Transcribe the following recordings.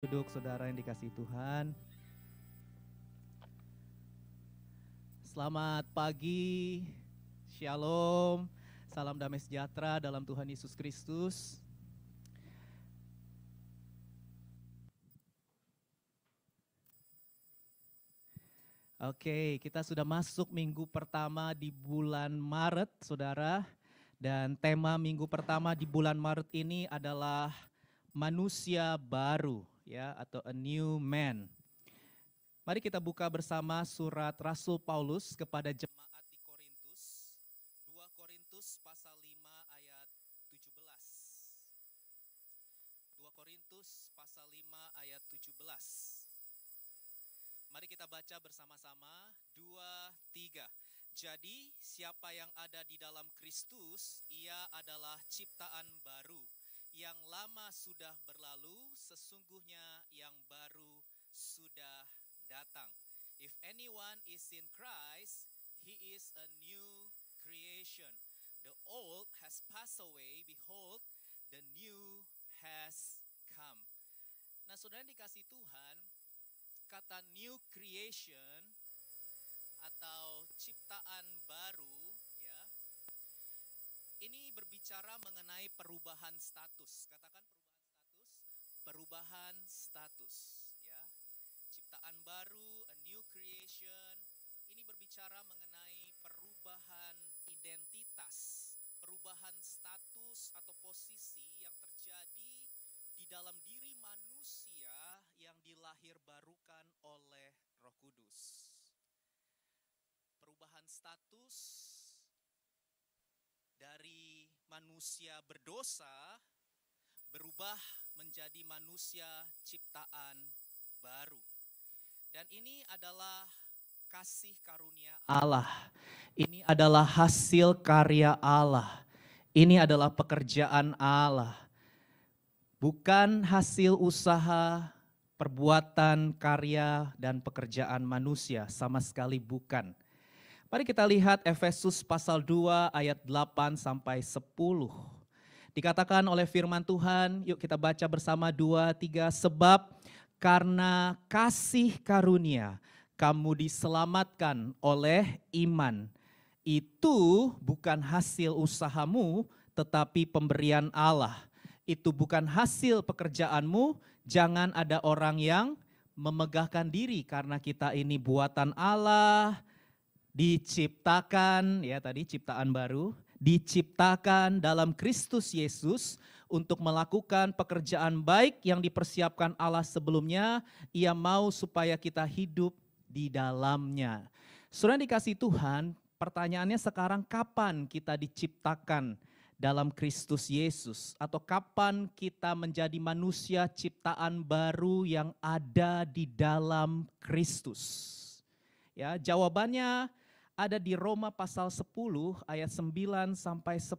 Duduk saudara yang dikasihi Tuhan. Selamat pagi, shalom, salam damai sejahtera dalam Tuhan Yesus Kristus. Oke, kita sudah masuk minggu pertama di bulan Maret, saudara. Dan tema minggu pertama di bulan Maret ini adalah manusia baru, ya, atau a new man. Mari kita buka bersama surat Rasul Paulus kepada jemaat di Korintus, 2 Korintus pasal 5 ayat 17. 2 Korintus pasal 5 ayat 17. Mari kita baca bersama-sama, 2, 3. Jadi siapa yang ada di dalam Kristus, ia adalah ciptaan baru. Yang lama sudah berlalu, sesungguhnya yang baru sudah datang. If anyone is in Christ, he is a new creation. The old has passed away, behold, the new has come. Nah, saudara yang dikasihi Tuhan, kata new creation atau ciptaan baru, ya, ini berbicara mengenai perubahan status. Katakan perubahan status, ya. Ciptaan baru, a new creation, ini berbicara mengenai perubahan identitas, perubahan status atau posisi yang terjadi di dalam diri manusia yang dilahirbarukan oleh Roh Kudus. Perubahan status dari manusia berdosa berubah menjadi manusia ciptaan baru. Dan ini adalah kasih karunia Allah. Ini adalah hasil karya Allah. Ini adalah pekerjaan Allah. Bukan hasil usaha, perbuatan, karya, dan pekerjaan manusia. Sama sekali bukan. Mari kita lihat Efesus pasal 2 ayat 8 sampai 10. Dikatakan oleh firman Tuhan, yuk kita baca bersama 2, 3. Sebab karena kasih karunia kamu diselamatkan oleh iman. Itu bukan hasil usahamu, tetapi pemberian Allah. Itu bukan hasil pekerjaanmu, jangan ada orang yang memegahkan diri karena kita ini buatan Allah, diciptakan, ya tadi ciptaan baru, diciptakan dalam Kristus Yesus untuk melakukan pekerjaan baik yang dipersiapkan Allah sebelumnya. Ia mau supaya kita hidup di dalamnya. Saudara dikasih Tuhan, pertanyaannya sekarang kapan kita diciptakan dalam Kristus Yesus? Atau kapan kita menjadi manusia ciptaan baru yang ada di dalam Kristus? Ya, jawabannya ada di Roma pasal 10 ayat 9 sampai 10.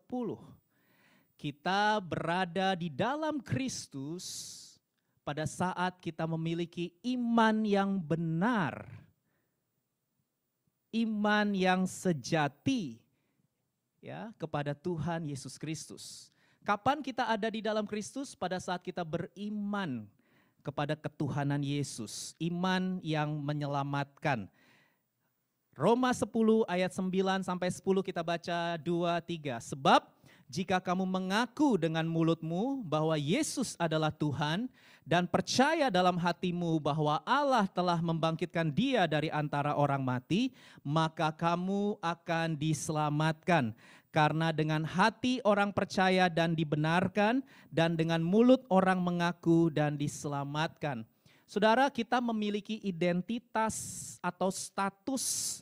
Kita berada di dalam Kristus pada saat kita memiliki iman yang benar, iman yang sejati, ya, kepada Tuhan Yesus Kristus. Kapan kita ada di dalam Kristus? Pada saat kita beriman kepada ketuhanan Yesus, iman yang menyelamatkan. Roma 10 ayat 9 sampai 10 kita baca 2, 3. Sebab jika kamu mengaku dengan mulutmu bahwa Yesus adalah Tuhan dan percaya dalam hatimu bahwa Allah telah membangkitkan Dia dari antara orang mati, maka kamu akan diselamatkan. Karena dengan hati orang percaya dan dibenarkan, dan dengan mulut orang mengaku dan diselamatkan. Saudara, kita memiliki identitas atau status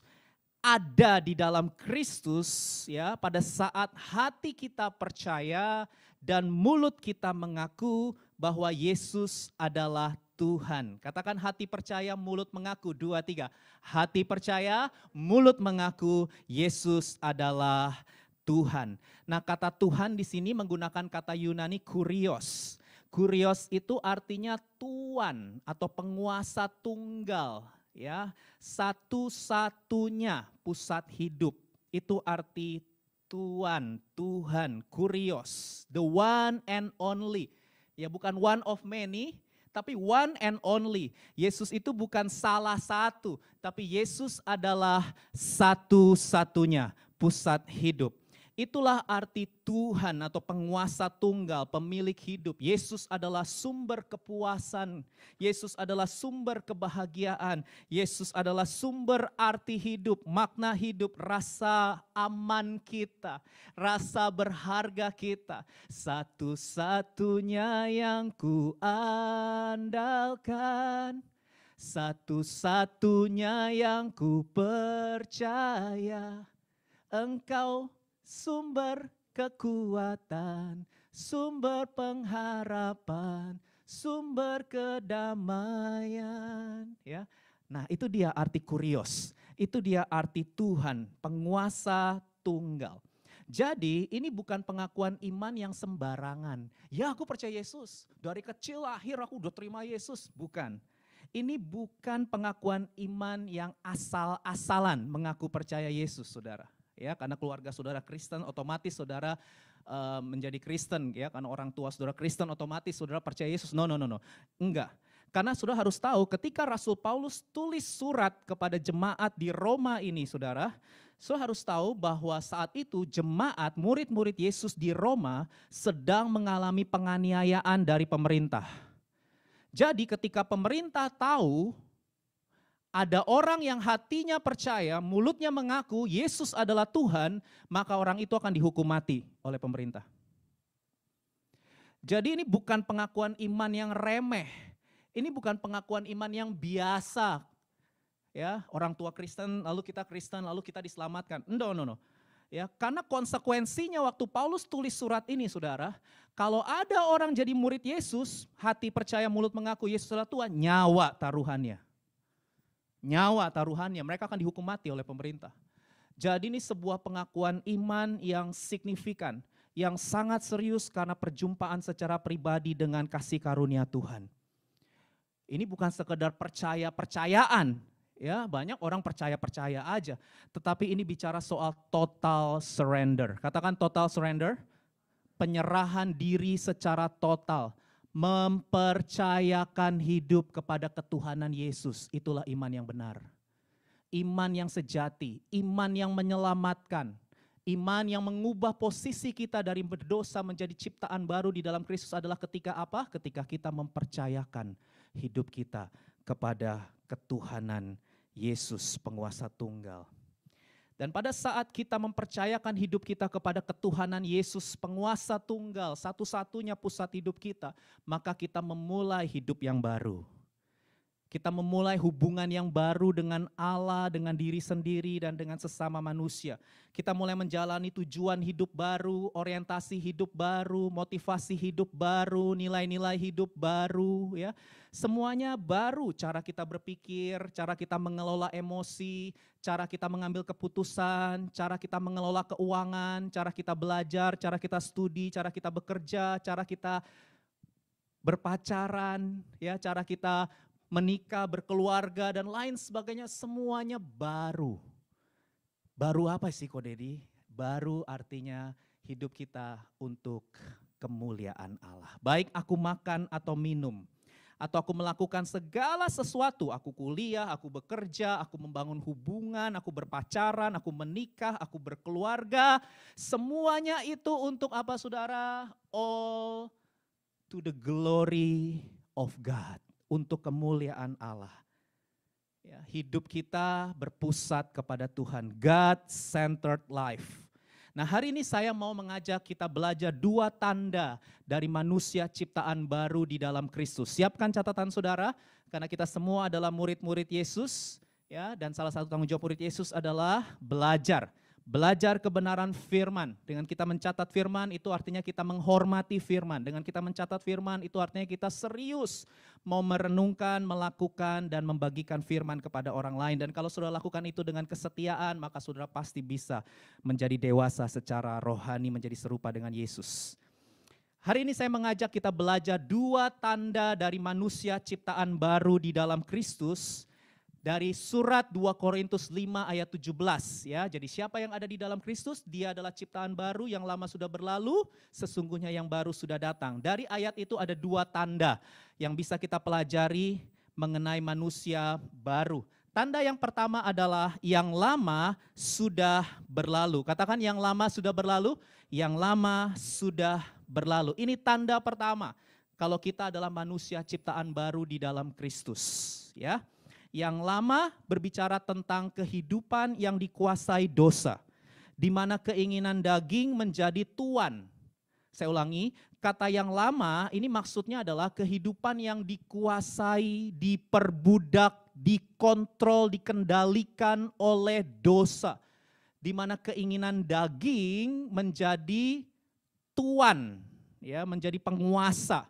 ada di dalam Kristus, ya, pada saat hati kita percaya dan mulut kita mengaku bahwa Yesus adalah Tuhan. Katakan hati percaya, mulut mengaku. 2, 3. Hati percaya, mulut mengaku Yesus adalah Tuhan. Nah, kata Tuhan di sini menggunakan kata Yunani kurios. Kurios itu artinya tuan atau penguasa tunggal, ya, satu-satunya pusat hidup. Itu arti Tuan, Tuhan, kurios, the one and only. Ya, bukan one of many, tapi one and only. Yesus itu bukan salah satu, tapi Yesus adalah satu-satunya pusat hidup. Itulah arti Tuhan atau penguasa tunggal, pemilik hidup. Yesus adalah sumber kepuasan. Yesus adalah sumber kebahagiaan. Yesus adalah sumber arti hidup, makna hidup, rasa aman kita, rasa berharga kita. Satu-satunya yang ku andalkan, satu-satunya yang ku percaya. Engkau sumber kekuatan, sumber pengharapan, sumber kedamaian. Ya, nah itu dia arti kurios, itu dia arti Tuhan, penguasa tunggal. Jadi ini bukan pengakuan iman yang sembarangan. Ya aku percaya Yesus, dari kecil lahir aku udah terima Yesus. Bukan. Ini bukan pengakuan iman yang asal-asalan mengaku percaya Yesus, saudara. Ya, karena keluarga saudara Kristen, otomatis saudara menjadi Kristen, ya, karena orang tua saudara Kristen, otomatis saudara percaya Yesus. No. Enggak. Karena saudara harus tahu ketika Rasul Paulus tulis surat kepada jemaat di Roma ini, saudara harus tahu bahwa saat itu jemaat murid-murid Yesus di Roma sedang mengalami penganiayaan dari pemerintah. Jadi ketika pemerintah tahu ada orang yang hatinya percaya, mulutnya mengaku Yesus adalah Tuhan, maka orang itu akan dihukum mati oleh pemerintah. Jadi ini bukan pengakuan iman yang remeh. Ini bukan pengakuan iman yang biasa. Ya, orang tua Kristen, lalu kita diselamatkan. No. Ya, karena konsekuensinya waktu Paulus tulis surat ini, saudara, kalau ada orang jadi murid Yesus, hati percaya, mulut mengaku Yesus adalah Tuhan, nyawa taruhannya. Mereka akan dihukum mati oleh pemerintah. Jadi ini sebuah pengakuan iman yang signifikan, yang sangat serius karena perjumpaan secara pribadi dengan kasih karunia Tuhan. Ini bukan sekedar percaya-percayaan, ya, banyak orang percaya-percaya aja, tetapi ini bicara soal total surrender. Katakan total surrender, penyerahan diri secara total. Mempercayakan hidup kepada ketuhanan Yesus, itulah iman yang benar. Iman yang sejati, iman yang menyelamatkan, iman yang mengubah posisi kita dari berdosa menjadi ciptaan baru di dalam Kristus adalah ketika apa? Ketika kita mempercayakan hidup kita kepada ketuhanan Yesus, penguasa tunggal. Dan pada saat kita mempercayakan hidup kita kepada ketuhanan Yesus, penguasa tunggal, satu-satunya pusat hidup kita, maka kita memulai hidup yang baru. Kita memulai hubungan yang baru dengan Allah, dengan diri sendiri, dan dengan sesama manusia. Kita mulai menjalani tujuan hidup baru, orientasi hidup baru, motivasi hidup baru, nilai-nilai hidup baru. Ya, semuanya baru, cara kita berpikir, cara kita mengelola emosi, cara kita mengambil keputusan, cara kita mengelola keuangan, cara kita belajar, cara kita studi, cara kita bekerja, cara kita berpacaran, ya, cara kita menikah, berkeluarga, dan lain sebagainya, semuanya baru. Baru apa sih Ko Dedi? Baru artinya hidup kita untuk kemuliaan Allah. Baik aku makan atau minum, atau aku melakukan segala sesuatu, aku kuliah, aku bekerja, aku membangun hubungan, aku berpacaran, aku menikah, aku berkeluarga, semuanya itu untuk apa saudara? All to the glory of God. Untuk kemuliaan Allah. Ya, hidup kita berpusat kepada Tuhan. God-centered life. Nah, hari ini saya mau mengajak kita belajar 2 tanda dari manusia ciptaan baru di dalam Kristus. Siapkan catatan saudara, karena kita semua adalah murid-murid Yesus. Ya, dan salah satu tanggung jawab murid Yesus adalah belajar. Belajar kebenaran firman. Dengan kita mencatat firman itu artinya kita menghormati firman. Dengan kita mencatat firman itu artinya kita serius mau merenungkan, melakukan, dan membagikan firman kepada orang lain. Dan kalau saudara lakukan itu dengan kesetiaan, maka saudara pasti bisa menjadi dewasa secara rohani, menjadi serupa dengan Yesus. Hari ini saya mengajak kita belajar 2 tanda dari manusia ciptaan baru di dalam Kristus. Dari surat 2 Korintus 5 ayat 17 ya. Jadi siapa yang ada di dalam Kristus, dia adalah ciptaan baru, yang lama sudah berlalu, sesungguhnya yang baru sudah datang. Dari ayat itu ada 2 tanda yang bisa kita pelajari mengenai manusia baru. Tanda yang pertama adalah yang lama sudah berlalu. Katakan yang lama sudah berlalu, yang lama sudah berlalu. Ini tanda pertama kalau kita adalah manusia ciptaan baru di dalam Kristus, ya. Yang lama berbicara tentang kehidupan yang dikuasai dosa, di mana keinginan daging menjadi tuan. Saya ulangi, kata yang lama ini maksudnya adalah kehidupan yang dikuasai, diperbudak, dikontrol, dikendalikan oleh dosa. Di mana keinginan daging menjadi tuan, ya, menjadi penguasa.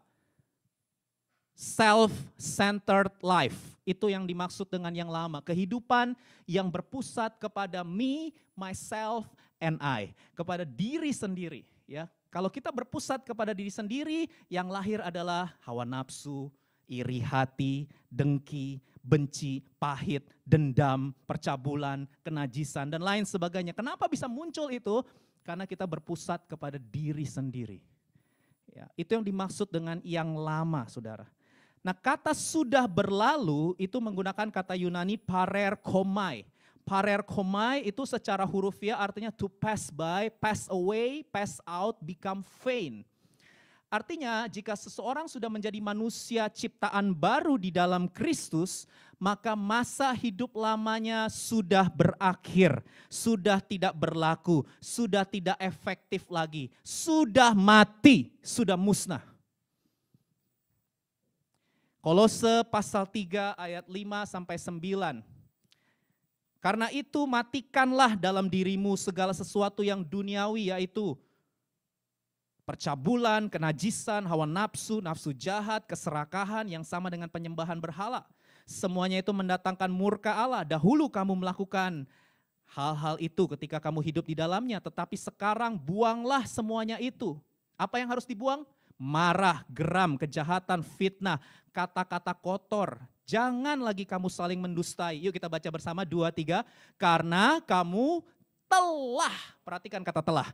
Self-centered life, itu yang dimaksud dengan yang lama. Kehidupan yang berpusat kepada me, myself, and I. Kepada diri sendiri. Ya. Kalau kita berpusat kepada diri sendiri, yang lahir adalah hawa nafsu, iri hati, dengki, benci, pahit, dendam, percabulan, kenajisan, dan lain sebagainya. Kenapa bisa muncul itu? Karena kita berpusat kepada diri sendiri. Ya, itu yang dimaksud dengan yang lama, saudara. Nah, kata sudah berlalu itu menggunakan kata Yunani parerkomai. Parerkomai itu secara hurufiah artinya to pass by, pass away, pass out, become vain. Artinya jika seseorang sudah menjadi manusia ciptaan baru di dalam Kristus, maka masa hidup lamanya sudah berakhir, sudah tidak berlaku, sudah tidak efektif lagi, sudah mati, sudah musnah. Kolose pasal 3 ayat 5 sampai 9. Karena itu matikanlah dalam dirimu segala sesuatu yang duniawi, yaitu percabulan, kenajisan, hawa nafsu, nafsu jahat, keserakahan yang sama dengan penyembahan berhala. Semuanya itu mendatangkan murka Allah. Dahulu kamu melakukan hal-hal itu ketika kamu hidup di dalamnya, tetapi sekarang buanglah semuanya itu. Apa yang harus dibuang? Marah, geram, kejahatan, fitnah, kata-kata kotor. Jangan lagi kamu saling mendustai. Yuk kita baca bersama 2, 3. Karena kamu telah, perhatikan kata telah.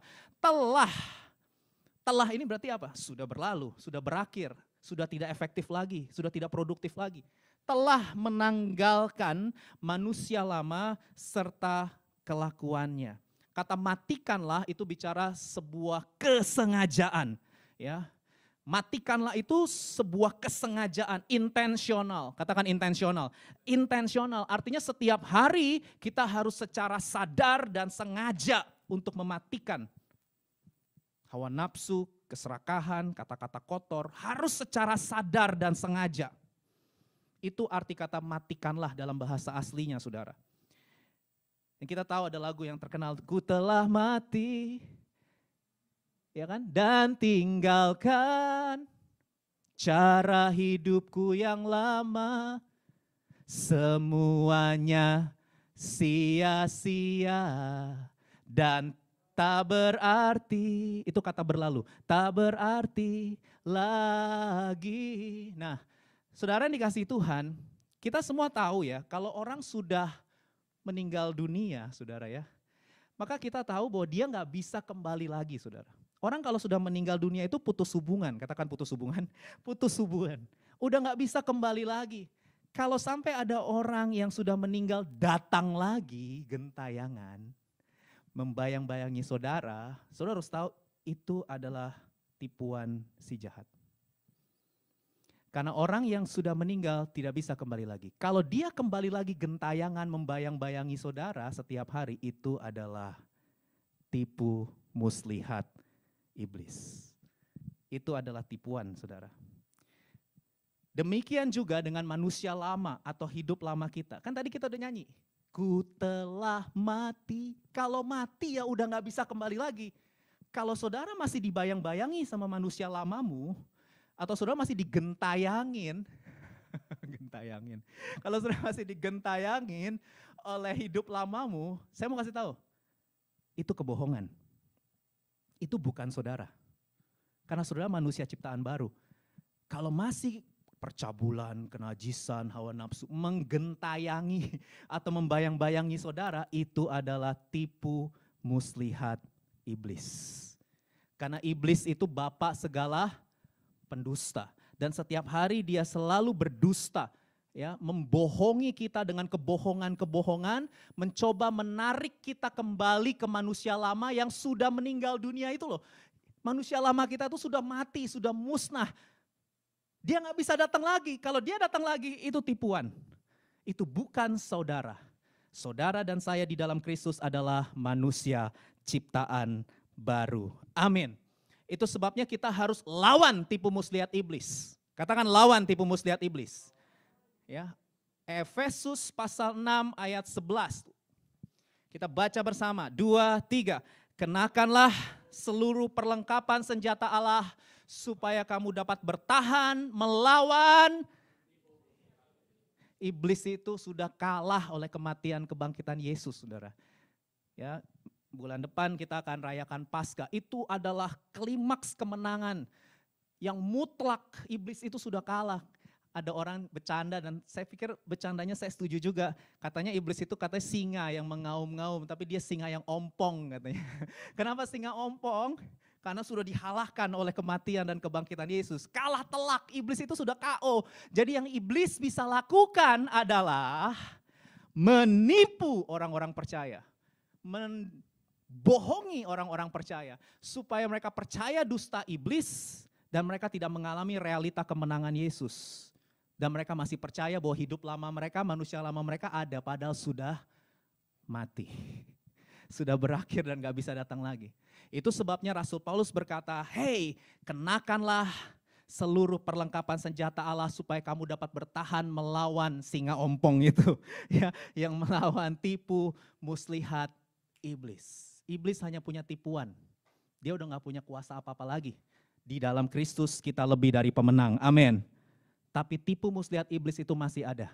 Telah ini berarti apa? Sudah berlalu, sudah berakhir, sudah tidak efektif lagi, sudah tidak produktif lagi. Telah menanggalkan manusia lama serta kelakuannya. Kata matikanlah itu bicara sebuah kesengajaan. Ya, matikanlah itu sebuah kesengajaan, intensional. Katakan intensional. Intensional artinya setiap hari kita harus secara sadar dan sengaja untuk mematikan hawa nafsu, keserakahan, kata-kata kotor. Harus secara sadar dan sengaja. Itu arti kata matikanlah dalam bahasa aslinya, saudara. Dan kita tahu ada lagu yang terkenal, ku telah mati, ya kan? Dan tinggalkan cara hidupku yang lama, semuanya sia-sia dan tak berarti. Itu kata berlalu, tak berarti lagi. Nah, saudara yang dikasihi Tuhan, kita semua tahu ya, kalau orang sudah meninggal dunia, saudara ya, maka kita tahu bahwa dia nggak bisa kembali lagi, saudara. Orang kalau sudah meninggal dunia itu putus hubungan, katakan putus hubungan, putus hubungan. Udah gak bisa kembali lagi. Kalau sampai ada orang yang sudah meninggal datang lagi gentayangan, membayang-bayangi saudara, saudara harus tahu itu adalah tipuan si jahat. Karena orang yang sudah meninggal tidak bisa kembali lagi. Kalau dia kembali lagi gentayangan membayang-bayangi saudara setiap hari, itu adalah tipu muslihat iblis. Itu adalah tipuan, saudara. Demikian juga dengan manusia lama atau hidup lama kita. Kan tadi kita udah nyanyi, ku telah mati. Kalau mati ya udah gak bisa kembali lagi. Kalau saudara masih dibayang-bayangi sama manusia lamamu, atau saudara masih digentayangin, gentayangin. Kalau saudara masih digentayangin oleh hidup lamamu, saya mau kasih tahu, itu kebohongan. Itu bukan saudara. Karena saudara manusia ciptaan baru. Kalau masih percabulan, kenajisan, hawa nafsu, menggentayangi atau membayang-bayangi saudara, itu adalah tipu muslihat iblis. Karena iblis itu bapa segala pendusta. Dan setiap hari dia selalu berdusta, ya, membohongi kita dengan kebohongan-kebohongan, mencoba menarik kita kembali ke manusia lama yang sudah meninggal dunia itu loh. Manusia lama kita itu sudah mati, sudah musnah. Dia nggak bisa datang lagi. Kalau dia datang lagi itu tipuan. Itu bukan saudara. Saudara dan saya di dalam Kristus adalah manusia ciptaan baru. Amin. Itu sebabnya kita harus lawan tipu muslihat iblis. Katakan lawan tipu muslihat iblis. Ya. Efesus pasal 6 ayat 11. Kita baca bersama. 2, 3. Kenakanlah seluruh perlengkapan senjata Allah supaya kamu dapat bertahan melawan iblis. Itu sudah kalah oleh kematian kebangkitan Yesus, saudara. Ya, bulan depan kita akan rayakan Paskah. Itu adalah klimaks kemenangan yang mutlak. Iblis itu sudah kalah. Ada orang bercanda dan saya pikir bercandanya saya setuju juga. Katanya iblis itu katanya singa yang mengaum-ngaum, tapi dia singa yang ompong katanya. Kenapa singa ompong? Karena sudah dihalahkan oleh kematian dan kebangkitan Yesus. Kalah telak, iblis itu sudah KO. Jadi yang iblis bisa lakukan adalah menipu orang-orang percaya. Membohongi orang-orang percaya. Supaya mereka percaya dusta iblis dan mereka tidak mengalami realita kemenangan Yesus. Dan mereka masih percaya bahwa hidup lama mereka, manusia lama mereka ada, padahal sudah mati. Sudah berakhir dan gak bisa datang lagi. Itu sebabnya Rasul Paulus berkata, hey, kenakanlah seluruh perlengkapan senjata Allah supaya kamu dapat bertahan melawan singa ompong itu. Ya, yang melawan tipu muslihat iblis. Iblis hanya punya tipuan. Dia udah gak punya kuasa apa-apa lagi. Di dalam Kristus kita lebih dari pemenang. Amin. Tapi tipu muslihat iblis itu masih ada.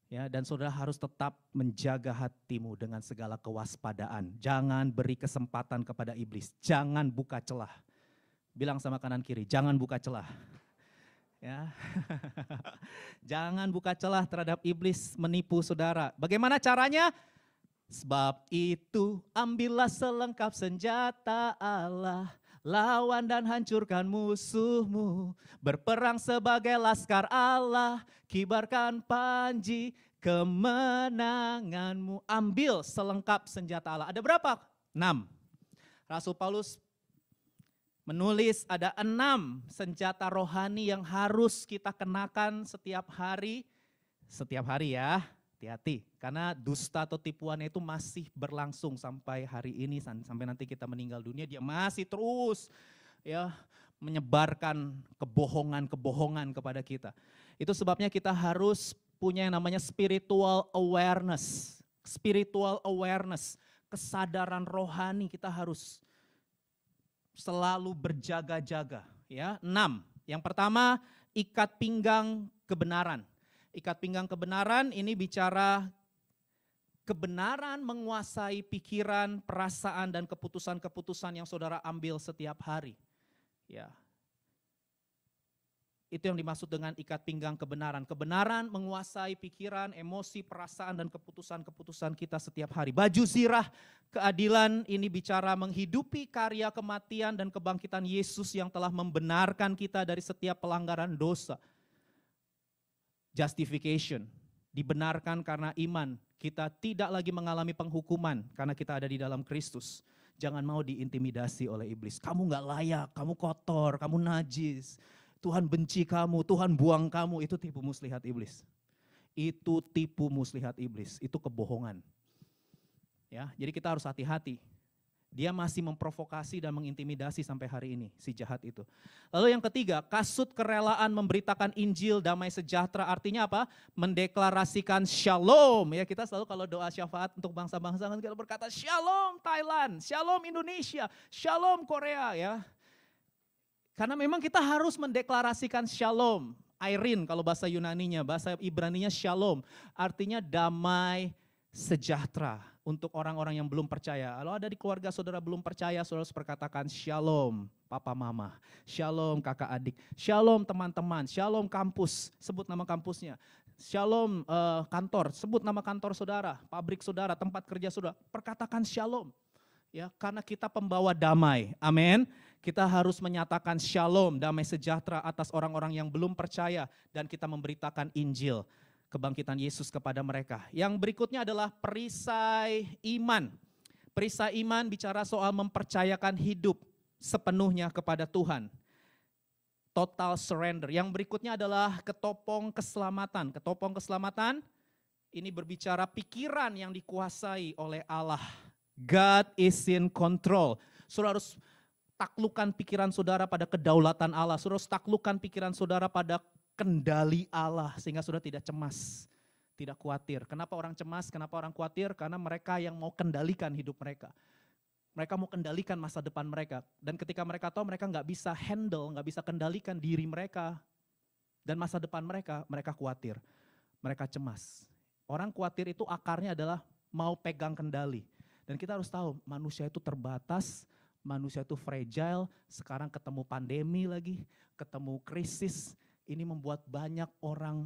Ya, dan saudara harus tetap menjaga hatimu dengan segala kewaspadaan. Jangan beri kesempatan kepada iblis. Jangan buka celah. Bilang sama kanan kiri, jangan buka celah. Ya. Jangan buka celah terhadap iblis menipu saudara. Bagaimana caranya? Sebab itu ambillah selengkap senjata Allah. Lawan dan hancurkan musuhmu, berperang sebagai laskar Allah, kibarkan panji kemenanganmu. Ambil selengkap senjata Allah. Ada berapa? 6. Rasul Paulus menulis ada 6 senjata rohani yang harus kita kenakan setiap hari. Setiap hari ya. Hati-hati, karena dusta atau tipuannya itu masih berlangsung sampai hari ini, sampai nanti kita meninggal dunia, dia masih terus ya menyebarkan kebohongan-kebohongan kepada kita. Itu sebabnya kita harus punya yang namanya spiritual awareness. Spiritual awareness, kesadaran rohani kita harus selalu berjaga-jaga. Ya, 6. Yang pertama, ikat pinggang kebenaran. Ikat pinggang kebenaran ini bicara kebenaran menguasai pikiran, perasaan, dan keputusan-keputusan yang saudara ambil setiap hari. Ya. Itu yang dimaksud dengan ikat pinggang kebenaran. Kebenaran menguasai pikiran, emosi, perasaan, dan keputusan-keputusan kita setiap hari. Baju zirah keadilan ini bicara menghidupi karya kematian dan kebangkitan Yesus yang telah membenarkan kita dari setiap pelanggaran dosa. Justification, dibenarkan karena iman. Kita tidak lagi mengalami penghukuman karena kita ada di dalam Kristus. Jangan mau diintimidasi oleh iblis. Kamu gak layak, kamu kotor, kamu najis. Tuhan benci kamu, Tuhan buang kamu. Itu tipu muslihat iblis. Itu tipu muslihat iblis, itu kebohongan. Ya, jadi kita harus hati-hati. Dia masih memprovokasi dan mengintimidasi sampai hari ini, si jahat itu. Lalu yang ketiga, kasut kerelaan memberitakan Injil damai sejahtera. Artinya apa? Mendeklarasikan shalom. Ya, kita selalu kalau doa syafaat untuk bangsa-bangsa kan kita berkata shalom Thailand, shalom Indonesia, shalom Korea ya. Karena memang kita harus mendeklarasikan shalom. Airin kalau bahasa Yunaninya, bahasa Ibraninya shalom. Artinya damai sejahtera untuk orang-orang yang belum percaya. Kalau ada di keluarga saudara belum percaya, saudara harus berkatakan shalom papa mama, shalom kakak adik, shalom teman-teman, shalom kampus, sebut nama kampusnya, shalom kantor, sebut nama kantor saudara, pabrik saudara, tempat kerja saudara, perkatakan shalom. Ya, karena kita pembawa damai, amin. Kita harus menyatakan shalom, damai sejahtera atas orang-orang yang belum percaya dan kita memberitakan Injil kebangkitan Yesus kepada mereka. Yang berikutnya adalah perisai iman. Perisai iman bicara soal mempercayakan hidup sepenuhnya kepada Tuhan. Total surrender. Yang berikutnya adalah ketopong keselamatan. Ketopong keselamatan ini berbicara pikiran yang dikuasai oleh Allah. God is in control. Saudara harus taklukkan pikiran saudara pada kedaulatan Allah. Saudara harus taklukkan pikiran saudara pada kendali Allah sehingga saudara tidak cemas, tidak khawatir. Kenapa orang cemas? Kenapa orang khawatir? Karena mereka yang mau kendalikan hidup mereka. Mereka mau kendalikan masa depan mereka. Dan ketika mereka tahu mereka nggak bisa handle, nggak bisa kendalikan diri mereka dan masa depan mereka, mereka khawatir, mereka cemas. Orang khawatir itu akarnya adalah mau pegang kendali. Dan kita harus tahu manusia itu terbatas, manusia itu fragile, sekarang ketemu pandemi lagi, ketemu krisis, ini membuat banyak orang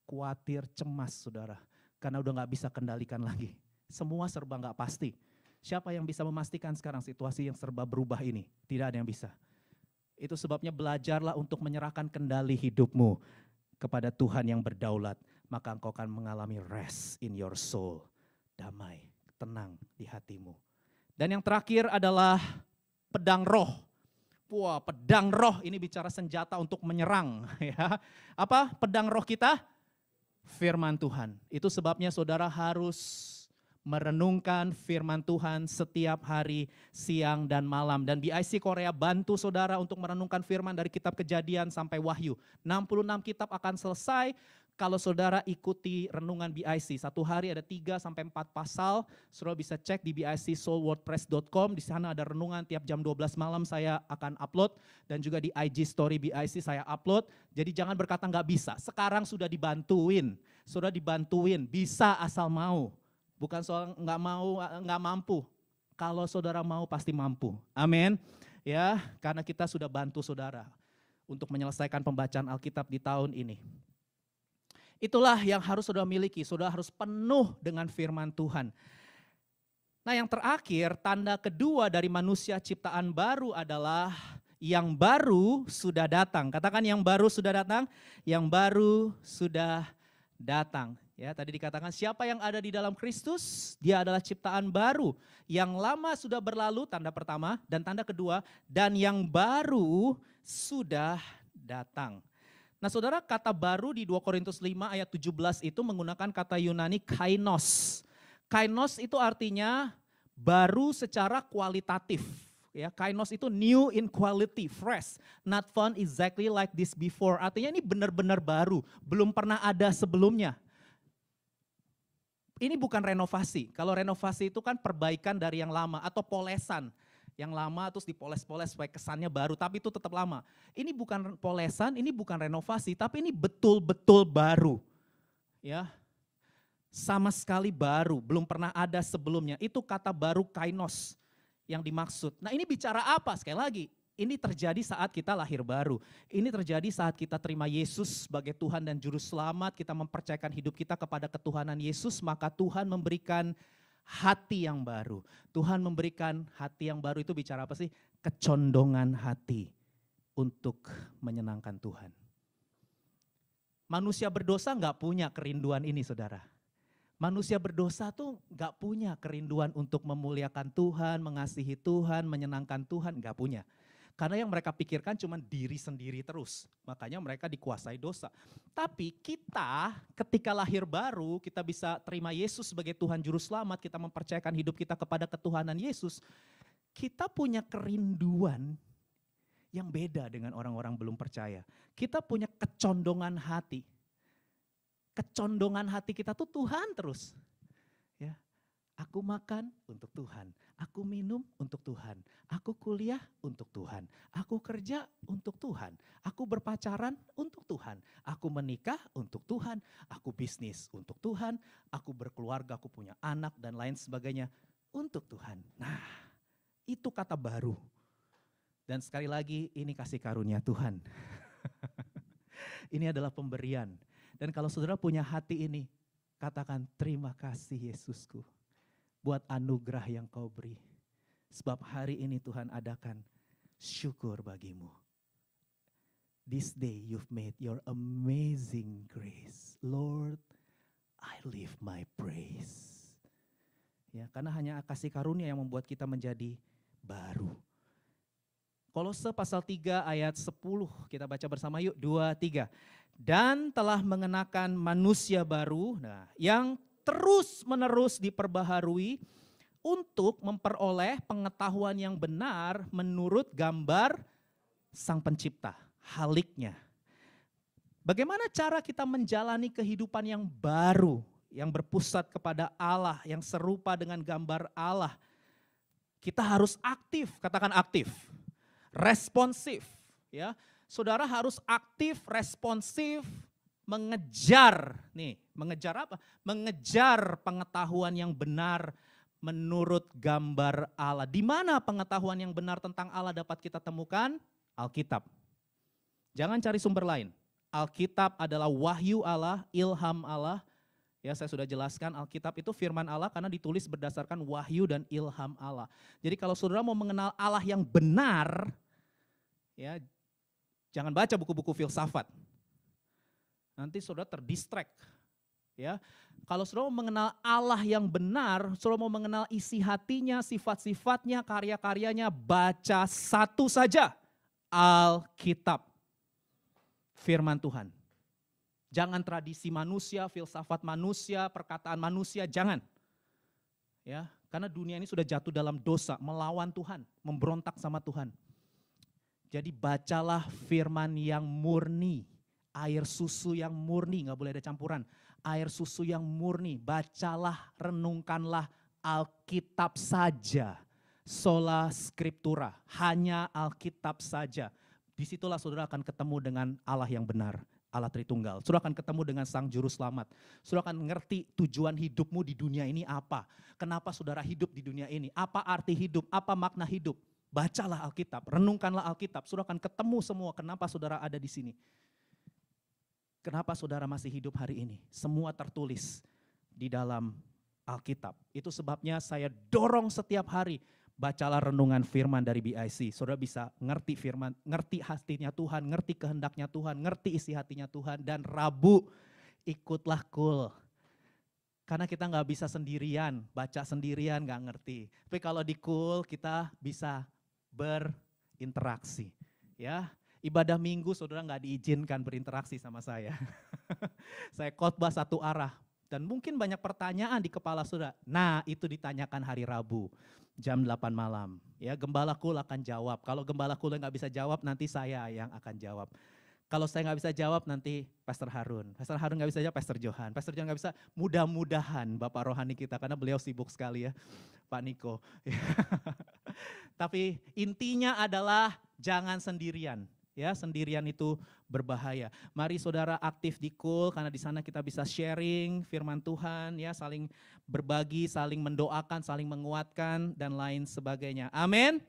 khawatir, cemas saudara. Karena udah gak bisa kendalikan lagi, semua serba gak pasti. Siapa yang bisa memastikan sekarang situasi yang serba berubah ini? Tidak ada yang bisa. Itu sebabnya belajarlah untuk menyerahkan kendali hidupmu kepada Tuhan yang berdaulat. Maka engkau akan mengalami rest in your soul, damai, tenang di hatimu. Dan yang terakhir adalah pedang roh. Wah, pedang roh ini bicara senjata untuk menyerang. Ya. Apa pedang roh kita? Firman Tuhan. Itu sebabnya saudara harus merenungkan firman Tuhan setiap hari, siang dan malam. Dan BIC Korea bantu saudara untuk merenungkan firman dari kitab Kejadian sampai Wahyu. 66 kitab akan selesai kalau saudara ikuti renungan BIC. Satu hari ada 3 sampai 4 pasal. Saudara bisa cek di bicsoulwordpress.com. Di sana ada renungan tiap jam 12 malam saya akan upload. Dan juga di IG Story BIC saya upload. Jadi jangan berkata nggak bisa. Sekarang sudah dibantuin. Saudara dibantuin, bisa asal mau. Bukan soal nggak mau, nggak mampu. Kalau saudara mau pasti mampu. Amin. Ya, karena kita sudah bantu saudara untuk menyelesaikan pembacaan Alkitab di tahun ini. Itulah yang harus saudara miliki, saudara harus penuh dengan firman Tuhan. Nah yang terakhir, tanda kedua dari manusia ciptaan baru adalah yang baru sudah datang. Katakan yang baru sudah datang, yang baru sudah datang. Ya, tadi dikatakan siapa yang ada di dalam Kristus, dia adalah ciptaan baru. Yang lama sudah berlalu, tanda pertama, dan tanda kedua, dan yang baru sudah datang. Nah saudara, kata baru di 2 Korintus 5 ayat 17 itu menggunakan kata Yunani kainos. Kainos itu artinya baru secara kualitatif. Ya, kainos itu new in quality, fresh, not found exactly like this before. Artinya ini benar-benar baru, belum pernah ada sebelumnya. Ini bukan renovasi. Kalau renovasi itu kan perbaikan dari yang lama atau polesan. Yang lama terus dipoles-poles supaya kesannya baru, tapi itu tetap lama. Ini bukan polesan, ini bukan renovasi, tapi ini betul-betul baru. Ya, sama sekali baru, belum pernah ada sebelumnya. Itu kata baru kainos yang dimaksud. Nah ini bicara apa? Sekali lagi, ini terjadi saat kita lahir baru. Ini terjadi saat kita terima Yesus sebagai Tuhan dan Juru Selamat, kita mempercayakan hidup kita kepada ketuhanan Yesus, maka Tuhan memberikan hati yang baru. Tuhan memberikan hati yang baru itu bicara apa sih? Kecondongan hati untuk menyenangkan Tuhan. Manusia berdosa nggak punya kerinduan ini saudara. Manusia berdosa tuh nggak punya kerinduan untuk memuliakan Tuhan, mengasihi Tuhan, menyenangkan Tuhan, nggak punya. Karena yang mereka pikirkan cuma diri sendiri terus. Makanya mereka dikuasai dosa. Tapi kita ketika lahir baru, kita bisa terima Yesus sebagai Tuhan Juru Selamat, kita mempercayakan hidup kita kepada ketuhanan Yesus. Kita punya kerinduan yang beda dengan orang-orang belum percaya. Kita punya kecondongan hati. Kecondongan hati kita tuh Tuhan terus. Ya, aku makan untuk Tuhan, Aku minum untuk Tuhan. Aku kuliah untuk Tuhan. Aku kerja untuk Tuhan. Aku berpacaran untuk Tuhan. Aku menikah untuk Tuhan. Aku bisnis untuk Tuhan. Aku berkeluarga, aku punya anak dan lain sebagainya untuk Tuhan. Nah, itu kata baru. Dan sekali lagi ini kasih karunia Tuhan. Ini adalah pemberian. Dan kalau saudara punya hati ini, katakan terima kasih Yesusku buat anugerah yang kau beri. Sebab hari ini Tuhan adakan syukur bagimu. This day you've made your amazing grace. Lord, I live my praise. Ya, karena hanya kasih karunia yang membuat kita menjadi baru. Kolose pasal 3 ayat 10, kita baca bersama yuk, 2, 3. Dan telah mengenakan manusia baru, yang terus menerus diperbaharui untuk memperoleh pengetahuan yang benar menurut gambar Sang Pencipta, haliknya. Bagaimana cara kita menjalani kehidupan yang baru, yang berpusat kepada Allah, yang serupa dengan gambar Allah? Kita harus aktif, katakan aktif, responsif. Ya, saudara harus aktif, responsif, mengejar apa? Mengejar pengetahuan yang benar menurut gambar Allah. Di mana pengetahuan yang benar tentang Allah dapat kita temukan? Alkitab. Jangan cari sumber lain. Alkitab adalah wahyu Allah, ilham Allah. Ya, saya sudah jelaskan Alkitab itu firman Allah karena ditulis berdasarkan wahyu dan ilham Allah. Jadi kalau saudara mau mengenal Allah yang benar, ya jangan baca buku-buku filsafat. Nanti saudara terdistract. Ya, kalau saudara mau mengenal Allah yang benar, saudara mau mengenal isi hatinya, sifat-sifatnya, karya-karyanya, baca satu saja, Alkitab, firman Tuhan. Jangan tradisi manusia, filsafat manusia, perkataan manusia, jangan. Ya, karena dunia ini sudah jatuh dalam dosa, melawan Tuhan, memberontak sama Tuhan. Jadi bacalah firman yang murni, air susu yang murni, gak boleh ada campuran. Air susu yang murni, bacalah, renungkanlah Alkitab saja. Sola Scriptura, hanya Alkitab saja. Disitulah saudara akan ketemu dengan Allah yang benar, Allah Tritunggal. Saudara akan ketemu dengan Sang Juru Selamat. Saudara akan ngerti tujuan hidupmu di dunia ini apa. Kenapa saudara hidup di dunia ini, apa arti hidup, apa makna hidup. Bacalah Alkitab, renungkanlah Alkitab. Saudara akan ketemu semua kenapa saudara ada di sini. Kenapa saudara masih hidup hari ini? Semua tertulis di dalam Alkitab. Itu sebabnya saya dorong setiap hari, bacalah renungan firman dari BIC. Saudara bisa ngerti firman, ngerti hatinya Tuhan, ngerti kehendaknya Tuhan, ngerti isi hatinya Tuhan. Dan Rabu ikutlah Cool. Karena kita gak bisa sendirian, baca sendirian gak ngerti. Tapi kalau di Cool kita bisa berinteraksi. Ya. Ibadah minggu saudara gak diizinkan berinteraksi sama saya. Saya khotbah satu arah. Dan mungkin banyak pertanyaan di kepala saudara. Nah itu ditanyakan hari Rabu jam 8 malam. Ya, Gembala Cool akan jawab. Kalau Gembala Cool gak bisa jawab nanti saya yang akan jawab. Kalau saya gak bisa jawab nanti Pastor Harun. Pastor Harun gak bisa jawab, Pastor Johan. Pastor Johan gak bisa, mudah-mudahan Bapak Rohani kita. Karena beliau sibuk sekali ya, Pak Niko. Tapi intinya adalah jangan sendirian. Ya, sendirian itu berbahaya. Mari saudara aktif di Cool karena di sana kita bisa sharing firman Tuhan, ya, saling berbagi, saling mendoakan, saling menguatkan dan lain sebagainya. Amin.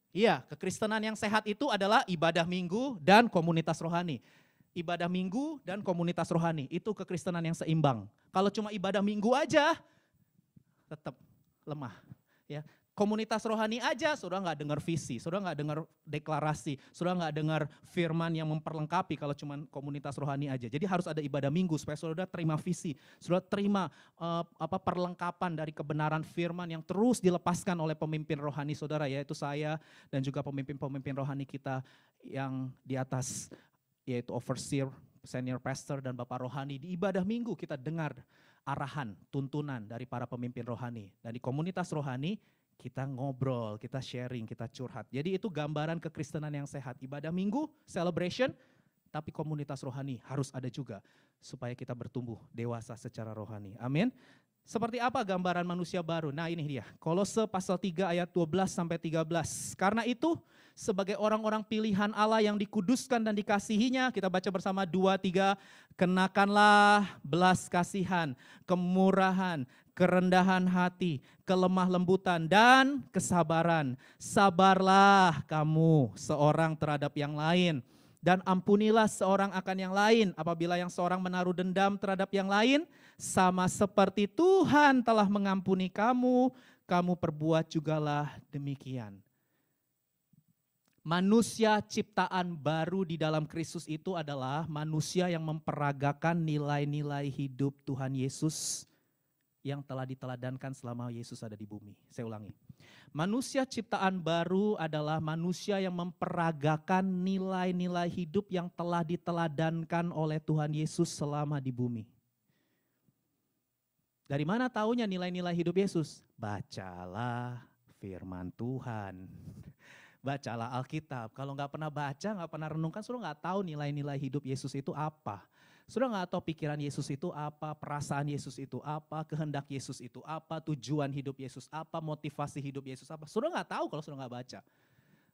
Iya, kekristenan yang sehat itu adalah ibadah minggu dan komunitas rohani. Ibadah minggu dan komunitas rohani itu kekristenan yang seimbang. Kalau cuma ibadah minggu aja tetap lemah, ya. Komunitas rohani aja, saudara nggak dengar visi, saudara nggak dengar deklarasi, saudara nggak dengar firman yang memperlengkapi kalau cuma komunitas rohani aja. Jadi harus ada ibadah minggu supaya saudara terima visi, saudara terima perlengkapan dari kebenaran firman yang terus dilepaskan oleh pemimpin rohani saudara, yaitu saya dan juga pemimpin-pemimpin rohani kita yang di atas, yaitu overseer, senior pastor dan bapak rohani. Di ibadah minggu kita dengar arahan, tuntunan dari para pemimpin rohani. Dan di komunitas rohani kita ngobrol, kita sharing, kita curhat. Jadi itu gambaran kekristenan yang sehat. Ibadah minggu, celebration, tapi komunitas rohani harus ada juga supaya kita bertumbuh dewasa secara rohani. Amin. Seperti apa gambaran manusia baru? Nah ini dia, Kolose pasal 3 ayat 12 sampai 13. Karena itu sebagai orang-orang pilihan Allah yang dikuduskan dan dikasihinya, kita baca bersama 2, 3, kenakanlah belas kasihan, kemurahan, kerendahan hati, kelemah lembutan, dan kesabaran. Sabarlah kamu seorang terhadap yang lain, dan ampunilah seorang akan yang lain apabila yang seorang menaruh dendam terhadap yang lain, sama seperti Tuhan telah mengampuni kamu, kamu perbuat jugalah demikian. Manusia ciptaan baru di dalam Kristus itu adalah manusia yang memperagakan nilai-nilai hidup Tuhan Yesus yang telah diteladankan selama Yesus ada di bumi. Saya ulangi. Manusia ciptaan baru adalah manusia yang memperagakan nilai-nilai hidup yang telah diteladankan oleh Tuhan Yesus selama di bumi. Dari mana taunya nilai-nilai hidup Yesus? Bacalah firman Tuhan. Bacalah Alkitab. Kalau nggak pernah baca, nggak pernah renungkan, sudah nggak tahu nilai-nilai hidup Yesus itu apa. Sudah nggak tahu pikiran Yesus itu apa, perasaan Yesus itu apa, kehendak Yesus itu apa, tujuan hidup Yesus apa, motivasi hidup Yesus apa. Sudah nggak tahu kalau sudah nggak baca.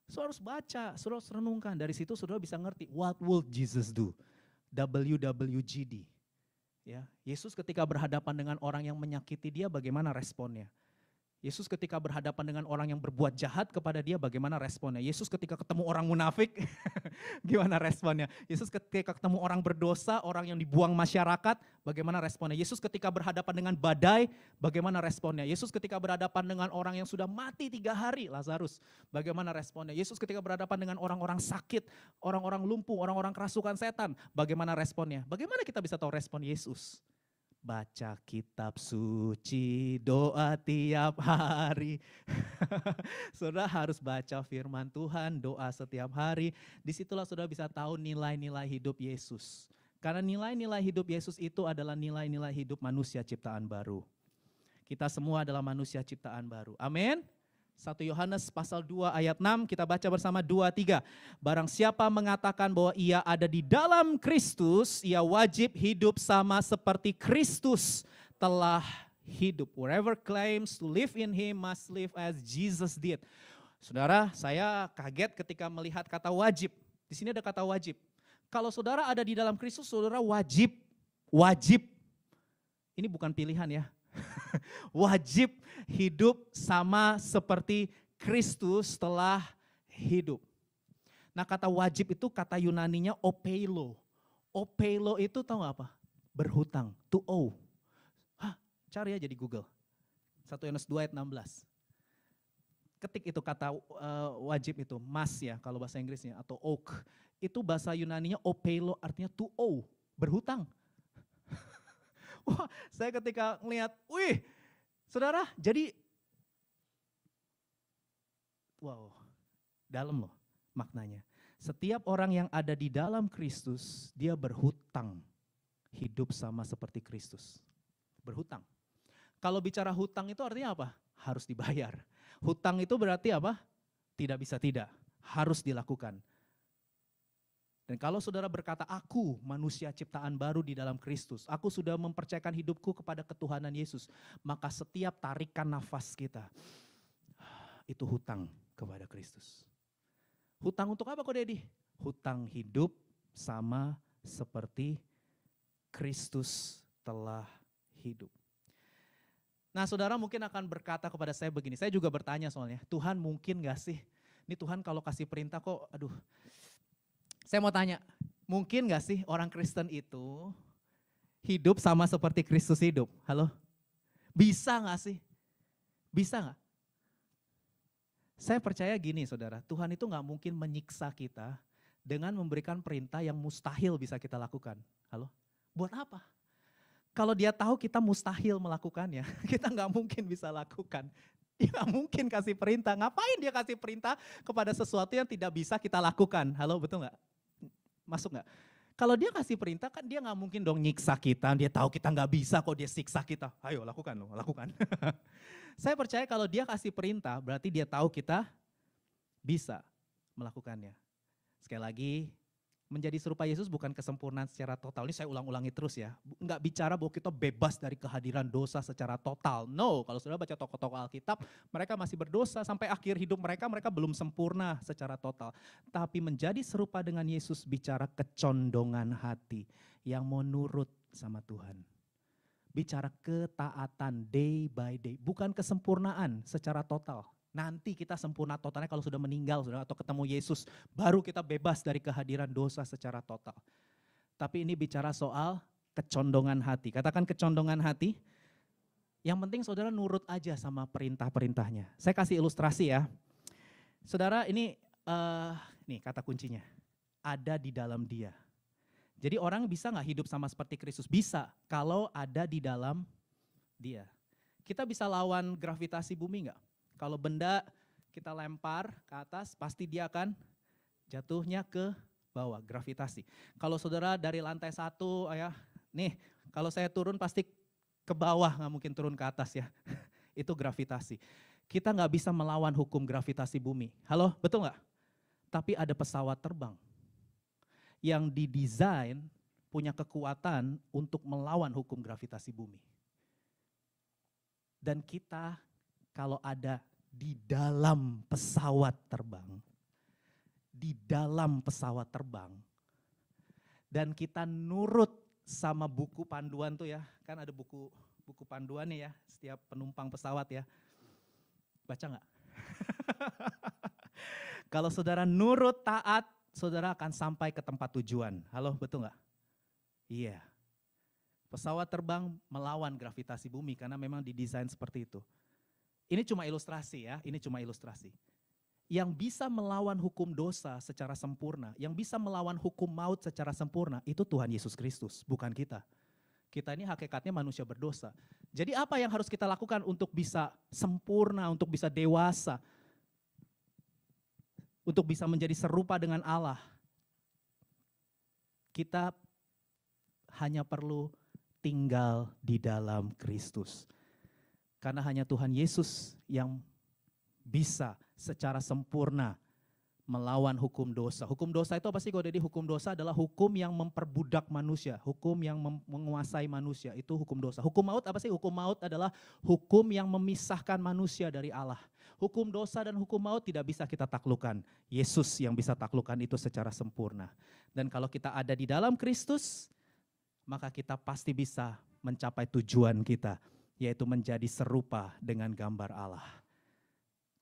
Sudah harus baca, sudah harus renungkan. Dari situ sudah bisa ngerti, what would Jesus do? WWJD. Ya, Yesus ketika berhadapan dengan orang yang menyakiti dia, bagaimana responnya? Yesus ketika berhadapan dengan orang yang berbuat jahat kepada dia, bagaimana responnya? Yesus ketika ketemu orang munafik, gimana responnya? Yesus ketika ketemu orang berdosa, orang yang dibuang masyarakat, bagaimana responnya? Yesus ketika berhadapan dengan badai, bagaimana responnya? Yesus ketika berhadapan dengan orang yang sudah mati 3 hari, Lazarus, bagaimana responnya? Yesus ketika berhadapan dengan orang-orang sakit, orang-orang lumpuh, orang-orang kerasukan setan, bagaimana responnya? Bagaimana kita bisa tahu respon Yesus? Baca kitab suci, doa tiap hari. Saudara harus baca firman Tuhan, doa setiap hari. Disitulah saudara bisa tahu nilai-nilai hidup Yesus. Karena nilai-nilai hidup Yesus itu adalah nilai-nilai hidup manusia ciptaan baru. Kita semua adalah manusia ciptaan baru. Amin. 1 Yohanes pasal 2 ayat 6, kita baca bersama 2, 3. Barang siapa mengatakan bahwa ia ada di dalam Kristus, ia wajib hidup sama seperti Kristus telah hidup. Whoever claims to live in him must live as Jesus did. Saudara, saya kaget ketika melihat kata wajib. Di sini ada kata wajib. Kalau saudara ada di dalam Kristus, saudara wajib. Ini bukan pilihan ya. Wajib hidup sama seperti Kristus telah hidup. Nah kata wajib itu kata Yunaninya opeilo. Opeilo itu tahu gak apa? Berhutang, to owe. Cari aja di Google. 1 Yohanes 2 ayat 16. Ketik itu kata wajib itu, must ya kalau bahasa Inggrisnya, atau oak. Itu bahasa Yunaninya opeilo artinya to owe, berhutang. Wah, saya ketika ngelihat, wih, saudara, jadi, wow, dalam loh maknanya. Setiap orang yang ada di dalam Kristus, dia berhutang hidup sama seperti Kristus. Berhutang. Kalau bicara hutang itu artinya apa? Harus dibayar. Hutang itu berarti apa? Tidak bisa tidak, harus dilakukan. Dan kalau saudara berkata, aku manusia ciptaan baru di dalam Kristus, aku sudah mempercayakan hidupku kepada ketuhanan Yesus, maka setiap tarikan nafas kita, itu hutang kepada Kristus. Hutang untuk apa kok Dedi? Hutang hidup sama seperti Kristus telah hidup. Nah saudara mungkin akan berkata kepada saya begini, saya juga bertanya soalnya, Tuhan mungkin gak sih? Ini Tuhan kalau kasih perintah kok, aduh. Saya mau tanya, mungkin gak sih orang Kristen itu hidup sama seperti Kristus hidup? Halo? Bisa gak sih? Bisa gak? Saya percaya gini saudara, Tuhan itu gak mungkin menyiksa kita dengan memberikan perintah yang mustahil bisa kita lakukan. Halo? Buat apa? Kalau dia tahu kita mustahil melakukannya, kita gak mungkin bisa lakukan. Dia gak mungkin kasih perintah, ngapain dia kasih perintah kepada sesuatu yang tidak bisa kita lakukan? Halo, betul gak? Masuk gak? Kalau dia kasih perintah kan dia gak mungkin dong nyiksa kita, dia tahu kita gak bisa kok dia siksa kita. Ayo lakukan loh, lakukan. Saya percaya kalau dia kasih perintah berarti dia tahu kita bisa melakukannya. Sekali lagi, Menjadi serupa Yesus bukan kesempurnaan secara total. Ini saya ulang-ulangi terus ya. Enggak bicara bahwa kita bebas dari kehadiran dosa secara total. No, kalau sudah baca tokoh-tokoh Alkitab, mereka masih berdosa sampai akhir hidup mereka belum sempurna secara total. Tapi menjadi serupa dengan Yesus bicara kecondongan hati yang mau nurut sama Tuhan. Bicara ketaatan day by day, bukan kesempurnaan secara total. Nanti kita sempurna totalnya kalau sudah meninggal atau ketemu Yesus, baru kita bebas dari kehadiran dosa secara total. Tapi ini bicara soal kecondongan hati. Katakan kecondongan hati. Yang penting saudara nurut aja sama perintah-perintahnya. Saya kasih ilustrasi ya. Saudara ini nih kata kuncinya, ada di dalam Dia. Jadi orang bisa gak hidup sama seperti Kristus? Bisa, kalau ada di dalam Dia. Kita bisa lawan gravitasi bumi gak? Kalau benda kita lempar ke atas, pasti dia akan jatuhnya ke bawah, gravitasi. Kalau saudara dari lantai 1, ya, nih kalau saya turun pasti ke bawah, gak mungkin turun ke atas ya. Itu gravitasi. Kita gak bisa melawan hukum gravitasi bumi. Halo, betul gak? Tapi ada pesawat terbang yang didesain punya kekuatan untuk melawan hukum gravitasi bumi. Dan kita kalau ada di dalam pesawat terbang, dan kita nurut sama buku panduan tuh ya, kan ada buku panduannya ya, setiap penumpang pesawat ya, baca nggak? Kalau saudara nurut taat, saudara akan sampai ke tempat tujuan. Halo, betul nggak? Iya. Pesawat terbang melawan gravitasi bumi karena memang didesain seperti itu. Ini cuma ilustrasi ya, ini cuma ilustrasi. Yang bisa melawan hukum dosa secara sempurna, yang bisa melawan hukum maut secara sempurna, itu Tuhan Yesus Kristus, bukan kita. Kita ini hakikatnya manusia berdosa. Jadi apa yang harus kita lakukan untuk bisa sempurna, untuk bisa dewasa, untuk bisa menjadi serupa dengan Allah? Kita hanya perlu tinggal di dalam Kristus. Karena hanya Tuhan Yesus yang bisa secara sempurna melawan hukum dosa. Hukum dosa itu apa sih? Jadi hukum dosa adalah hukum yang memperbudak manusia, hukum yang menguasai manusia, itu hukum dosa. Hukum maut apa sih? Hukum maut adalah hukum yang memisahkan manusia dari Allah. Hukum dosa dan hukum maut tidak bisa kita taklukkan. Yesus yang bisa taklukkan itu secara sempurna. Dan kalau kita ada di dalam Kristus, maka kita pasti bisa mencapai tujuan kita, yaitu menjadi serupa dengan gambar Allah.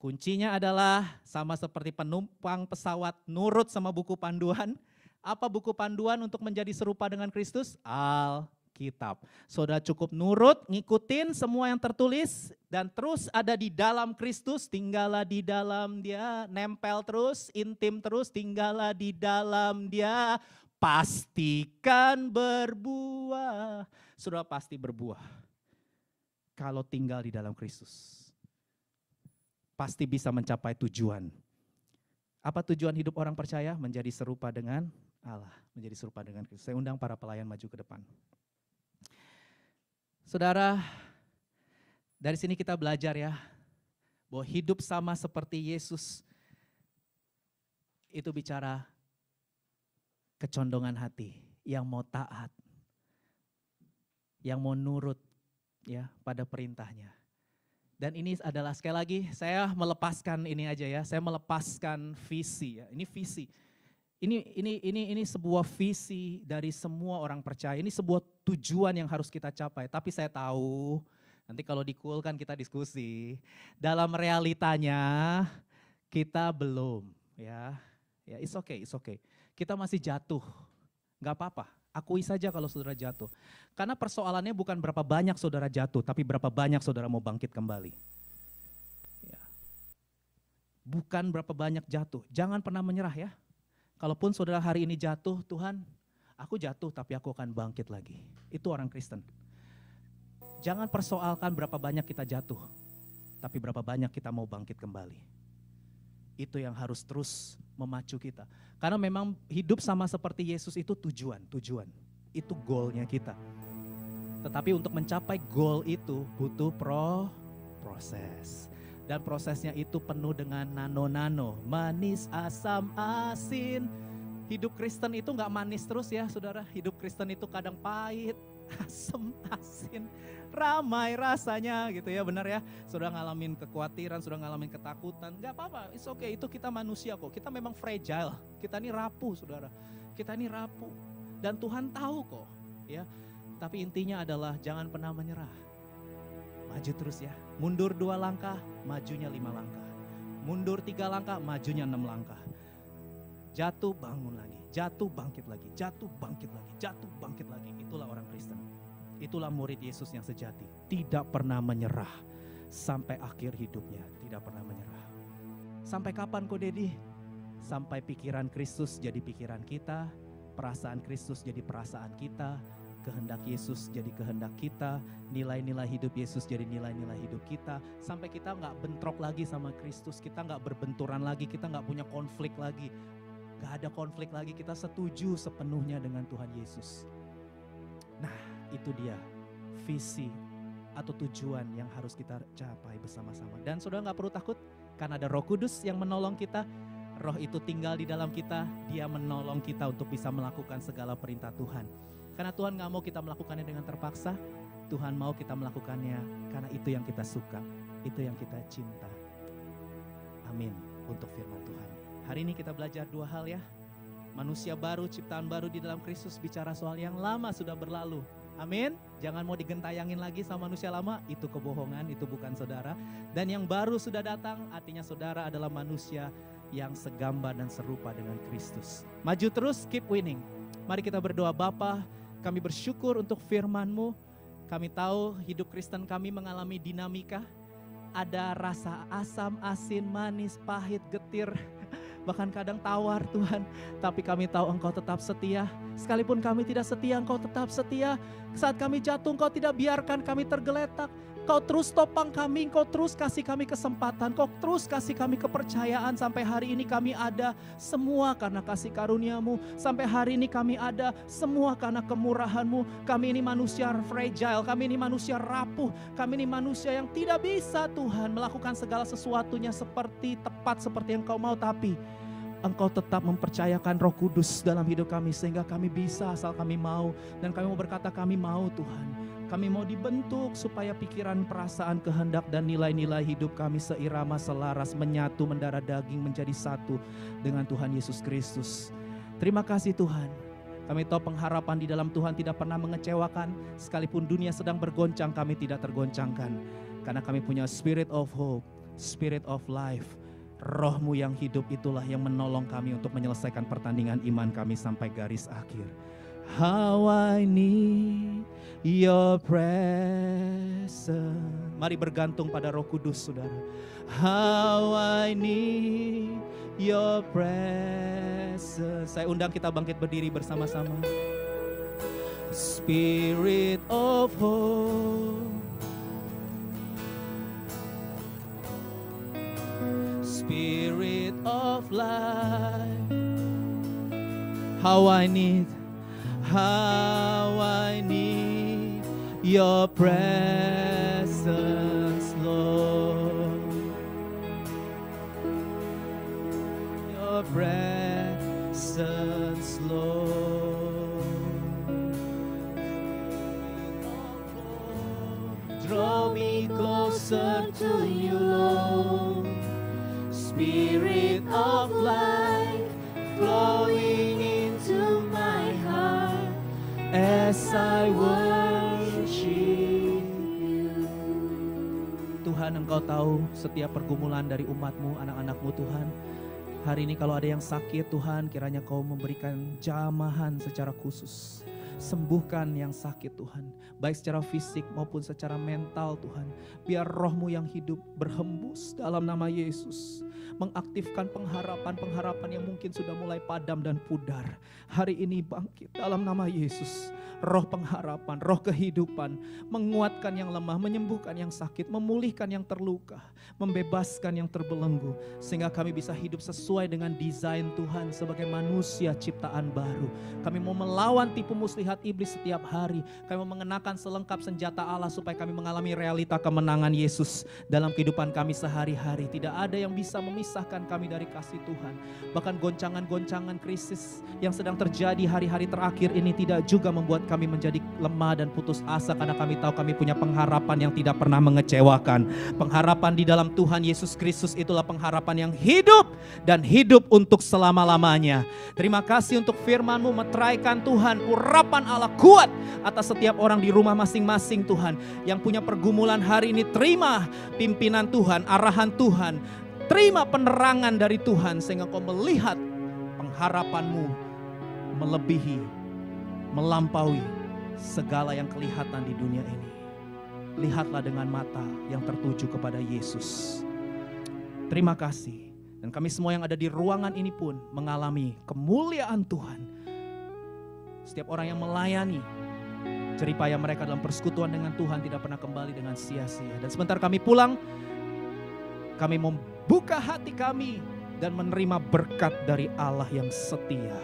Kuncinya adalah sama seperti penumpang pesawat nurut sama buku panduan. Apa buku panduan untuk menjadi serupa dengan Kristus? Alkitab. Saudara cukup nurut, ngikutin semua yang tertulis dan terus ada di dalam Kristus, tinggallah di dalam Dia, nempel terus, intim terus, tinggallah di dalam Dia, pastikan berbuah. Saudara pasti berbuah. Kalau tinggal di dalam Kristus, pasti bisa mencapai tujuan. Apa tujuan hidup orang percaya? Menjadi serupa dengan Allah, menjadi serupa dengan Kristus. Saya undang para pelayan maju ke depan. Saudara, dari sini kita belajar ya, bahwa hidup sama seperti Yesus, itu bicara kecondongan hati, yang mau taat, yang mau nurut, ya, pada perintahnya. Dan ini adalah sekali lagi saya melepaskan ini aja ya, saya melepaskan visi ya. Ini visi. Ini sebuah visi dari semua orang percaya. Ini sebuah tujuan yang harus kita capai. Tapi saya tahu nanti kalau di Cool kan kita diskusi. Dalam realitanya kita belum ya. Ya, it's okay. Kita masih jatuh. Enggak apa-apa. Akui saja kalau saudara jatuh. Karena persoalannya bukan berapa banyak saudara jatuh, tapi berapa banyak saudara mau bangkit kembali. Ya. Bukan berapa banyak jatuh, jangan pernah menyerah ya. Kalaupun saudara hari ini jatuh, Tuhan, aku jatuh tapi aku akan bangkit lagi. Itu orang Kristen. Jangan persoalkan berapa banyak kita jatuh, tapi berapa banyak kita mau bangkit kembali. Itu yang harus terus memacu kita. Karena memang hidup sama seperti Yesus itu tujuan. Itu goalnya kita. Tetapi untuk mencapai goal itu butuh proses. Dan prosesnya itu penuh dengan nano-nano, manis, asam, asin. Hidup Kristen itu nggak manis terus ya saudara. Hidup Kristen itu kadang pahit, asem, asin, ramai rasanya gitu ya, benar ya. Sudah ngalamin kekhawatiran, sudah ngalamin ketakutan, nggak apa-apa, it's okay, itu kita manusia kok. Kita memang fragile, kita ini rapuh saudara. Kita ini rapuh dan Tuhan tahu kok ya. Tapi intinya adalah jangan pernah menyerah. Maju terus ya, mundur 2 langkah, majunya 5 langkah. Mundur 3 langkah, majunya 6 langkah. Jatuh bangun lagi, jatuh bangkit lagi, jatuh bangkit lagi, jatuh bangkit lagi. Itulah orang Kristen. Itulah murid Yesus yang sejati. Tidak pernah menyerah sampai akhir hidupnya. Tidak pernah menyerah. Sampai kapan kok Dedi? Sampai pikiran Kristus jadi pikiran kita, perasaan Kristus jadi perasaan kita, kehendak Yesus jadi kehendak kita, nilai-nilai hidup Yesus jadi nilai-nilai hidup kita. Sampai kita nggak bentrok lagi sama Kristus, kita nggak berbenturan lagi, kita nggak punya konflik lagi. Gak ada konflik lagi, kita setuju sepenuhnya dengan Tuhan Yesus. Nah, itu dia visi atau tujuan yang harus kita capai bersama-sama. Dan saudara gak perlu takut, karena ada Roh Kudus yang menolong kita. Roh itu tinggal di dalam kita, dia menolong kita untuk bisa melakukan segala perintah Tuhan. Karena Tuhan gak mau kita melakukannya dengan terpaksa, Tuhan mau kita melakukannya karena itu yang kita suka, itu yang kita cinta. Amin untuk firman Tuhan. Hari ini kita belajar 2 hal ya. Manusia baru, ciptaan baru di dalam Kristus, bicara soal yang lama sudah berlalu. Amin. Jangan mau digentayangin lagi sama manusia lama, itu kebohongan, itu bukan saudara. Dan yang baru sudah datang, artinya saudara adalah manusia yang segambar dan serupa dengan Kristus. Maju terus, keep winning. Mari kita berdoa. Bapa, kami bersyukur untuk firman-Mu. Kami tahu hidup Kristen kami mengalami dinamika. Ada rasa asam, asin, manis, pahit, getir, bahkan kadang tawar Tuhan. Tapi kami tahu Engkau tetap setia. Sekalipun kami tidak setia, Engkau tetap setia. Saat kami jatuh, Engkau tidak biarkan kami tergeletak. Kau terus topang kami, Engkau terus kasih kami kesempatan, Kau terus kasih kami kepercayaan. Sampai hari ini kami ada semua karena kasih karunia-Mu. Sampai hari ini kami ada semua karena kemurahan-Mu. Kami ini manusia fragile, kami ini manusia rapuh, kami ini manusia yang tidak bisa Tuhan melakukan segala sesuatunya seperti tepat seperti yang Kau mau. Tapi Engkau tetap mempercayakan Roh Kudus dalam hidup kami sehingga kami bisa asal kami mau. Dan kami mau berkata kami mau Tuhan. Kami mau dibentuk supaya pikiran, perasaan, kehendak dan nilai-nilai hidup kami seirama, selaras, menyatu, mendarah daging menjadi satu dengan Tuhan Yesus Kristus. Terima kasih Tuhan. Kami tahu pengharapan di dalam Tuhan tidak pernah mengecewakan. Sekalipun dunia sedang bergoncang, kami tidak tergoncangkan. Karena kami punya spirit of hope, spirit of life. Roh-Mu yang hidup itulah yang menolong kami untuk menyelesaikan pertandingan iman kami sampai garis akhir. How I need Your presence. Mari bergantung pada Roh Kudus saudara. How I need Your presence. Saya undang kita bangkit berdiri bersama-sama. Spirit of hope, Spirit of life. How I need Your presence, Lord. Your presence, Lord. Draw me closer to You, Lord. Spirit of life flowing into my heart as I worship You. Tuhan, Engkau tahu setiap pergumulan dari umat-Mu, anak-anak-Mu Tuhan. Hari ini kalau ada yang sakit Tuhan, kiranya Kau memberikan jamahan secara khusus. Sembuhkan yang sakit Tuhan, baik secara fisik maupun secara mental Tuhan. Biar Roh-Mu yang hidup berhembus dalam nama Yesus. Mengaktifkan pengharapan-pengharapan yang mungkin sudah mulai padam dan pudar. Hari ini bangkit dalam nama Yesus. Roh pengharapan, roh kehidupan, menguatkan yang lemah, menyembuhkan yang sakit, memulihkan yang terluka, membebaskan yang terbelenggu. Sehingga kami bisa hidup sesuai dengan desain Tuhan sebagai manusia ciptaan baru. Kami mau melawan tipu muslihat muslihat iblis setiap hari. Kami mau mengenakan selengkap senjata Allah supaya kami mengalami realita kemenangan Yesus dalam kehidupan kami sehari-hari. Tidak ada yang bisa memisahkan kami dari kasih Tuhan. Bahkan goncangan-goncangan krisis yang sedang terjadi hari-hari terakhir ini tidak juga membuat kami menjadi lemah dan putus asa, karena kami tahu kami punya pengharapan yang tidak pernah mengecewakan. Pengharapan di dalam Tuhan Yesus Kristus itulah pengharapan yang hidup dan hidup untuk selama-lamanya. Terima kasih untuk firman-Mu, meteraikan Tuhan, urapan Allah kuat atas setiap orang di rumah masing-masing Tuhan. Yang punya pergumulan hari ini, terima pimpinan Tuhan, arahan Tuhan. Terima penerangan dari Tuhan sehingga kau melihat pengharapan-Mu melebihi, melampaui segala yang kelihatan di dunia ini. Lihatlah dengan mata yang tertuju kepada Yesus. Terima kasih. Dan kami semua yang ada di ruangan ini pun mengalami kemuliaan Tuhan. Setiap orang yang melayani, jeripaya mereka dalam persekutuan dengan Tuhan tidak pernah kembali dengan sia-sia. Dan sebentar kami pulang, kami membuka hati kami dan menerima berkat dari Allah yang setia.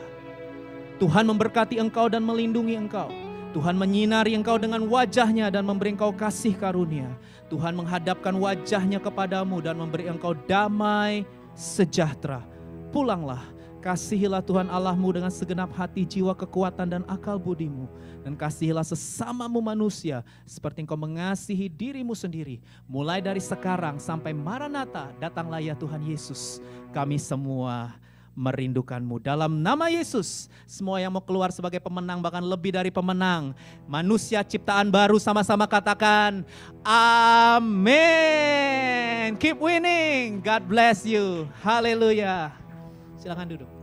Tuhan memberkati engkau dan melindungi engkau. Tuhan menyinari engkau dengan wajahnya dan memberi engkau kasih karunia. Tuhan menghadapkan wajahnya kepadamu dan memberi engkau damai sejahtera. Pulanglah, kasihilah Tuhan Allahmu dengan segenap hati, jiwa, kekuatan dan akal budimu. Dan kasihilah sesamamu manusia seperti engkau mengasihi dirimu sendiri. Mulai dari sekarang sampai Maranatha, datanglah ya Tuhan Yesus. Kami semua merindukanmu. Dalam nama Yesus, semua yang mau keluar sebagai pemenang, bahkan lebih dari pemenang, manusia ciptaan baru, sama-sama katakan amin. Keep winning. God bless you. Haleluya. Silakan duduk.